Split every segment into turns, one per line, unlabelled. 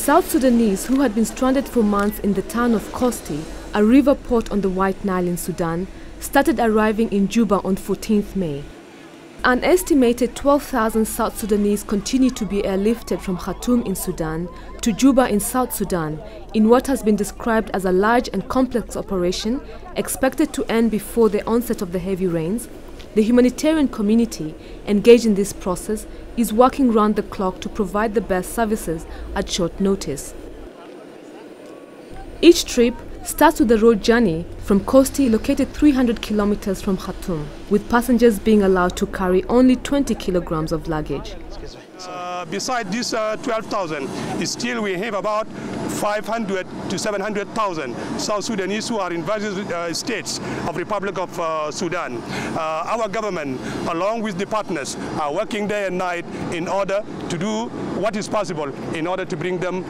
South Sudanese who had been stranded for months in the town of Kosti, a river port on the White Nile in Sudan, started arriving in Juba on 14th May. An estimated 12,000 South Sudanese continue to be airlifted from Khartoum in Sudan to Juba in South Sudan in what has been described as a large and complex operation expected to end before the onset of the heavy rains. The humanitarian community engaged in this process is working round the clock to provide the best services at short notice. Each trip starts with a road journey from Kosti, located 300 kilometers from Khartoum, with passengers being allowed to carry only 20 kilograms of luggage.
Besides this 12,000, still we have about 500 to 700,000 South Sudanese who are in various states of Republic of Sudan. Our government, along with the partners, are working day and night in order to do what is possible in order to bring them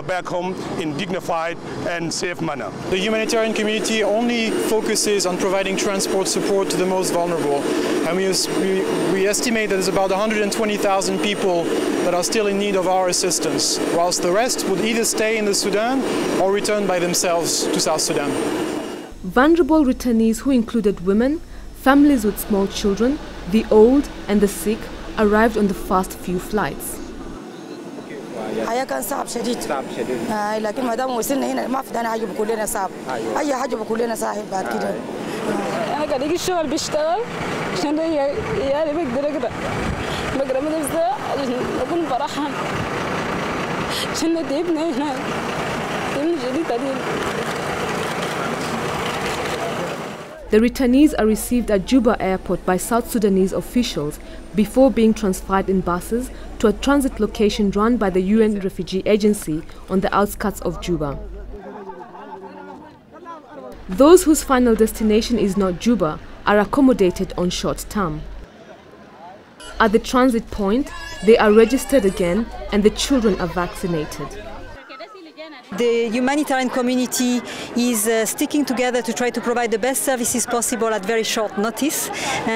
back home in dignified and safe manner.
The humanitarian community only focuses on providing transport support to the most vulnerable. And we estimate that there's about 120,000 people that are still in need of our assistance, whilst the rest would either stay in the Sudan or return by themselves to South Sudan.
Vulnerable returnees, who included women, families with small children, the old and the sick, arrived on the first few flights.
كان صعب شديد لكن ما دام وصلنا هنا ما في حاجه بكلنا صعب اي حاجه بكلنا سهل بعد كده انا قاعد اجي الشغل بشتغل عشان يعني بقدر بقرا مدرسه عشان اكون فرحان عشان ندي ابني هنا ابني جديد تعديل.
The returnees are received at Juba airport by South Sudanese officials before being transferred in buses to a transit location run by the UN Refugee Agency on the outskirts of Juba. Those whose final destination is not Juba are accommodated on short term. At the transit point, they are registered again and the children are vaccinated.
The humanitarian community is sticking together to try to provide the best services possible at very short notice.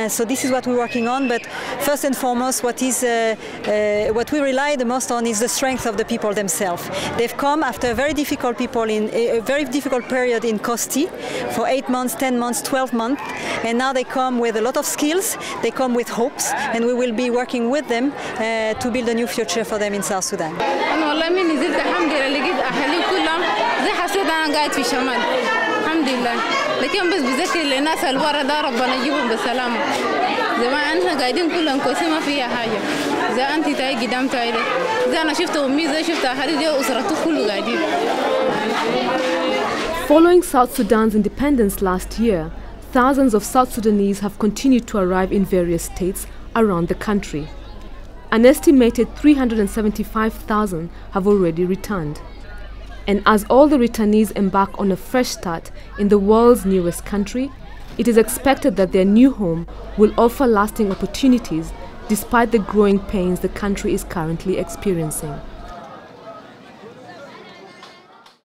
So this is what we're working on. But first and foremost, what we rely the most on is the strength of the people themselves. They've come after a very difficult period in Kosti for 8 months, 10 months, 12 months, and now they come with a lot of skills. They come with hopes, and we will be working with them to build a new future for them in South Sudan.
كلهم زي حسيت أنا قاعد في شمال الحمد لله لكن بس بذكر للناس الورا ده ربنا يجيبهم بالسلامة زي ما أننا قاعدين كلهم كويسين ما فيها حاجة زي أنت تاي قدام تاي ده زي أنا شفت أمي زي شفت أهلي دي أسرته كله قاعدين.
Following South Sudan's independence last year, thousands of South Sudanese have continued to arrive in various states around the country. An estimated 375,000 have already returned. And as all the returnees embark on a fresh start in the world's newest country, it is expected that their new home will offer lasting opportunities despite the growing pains the country is currently experiencing.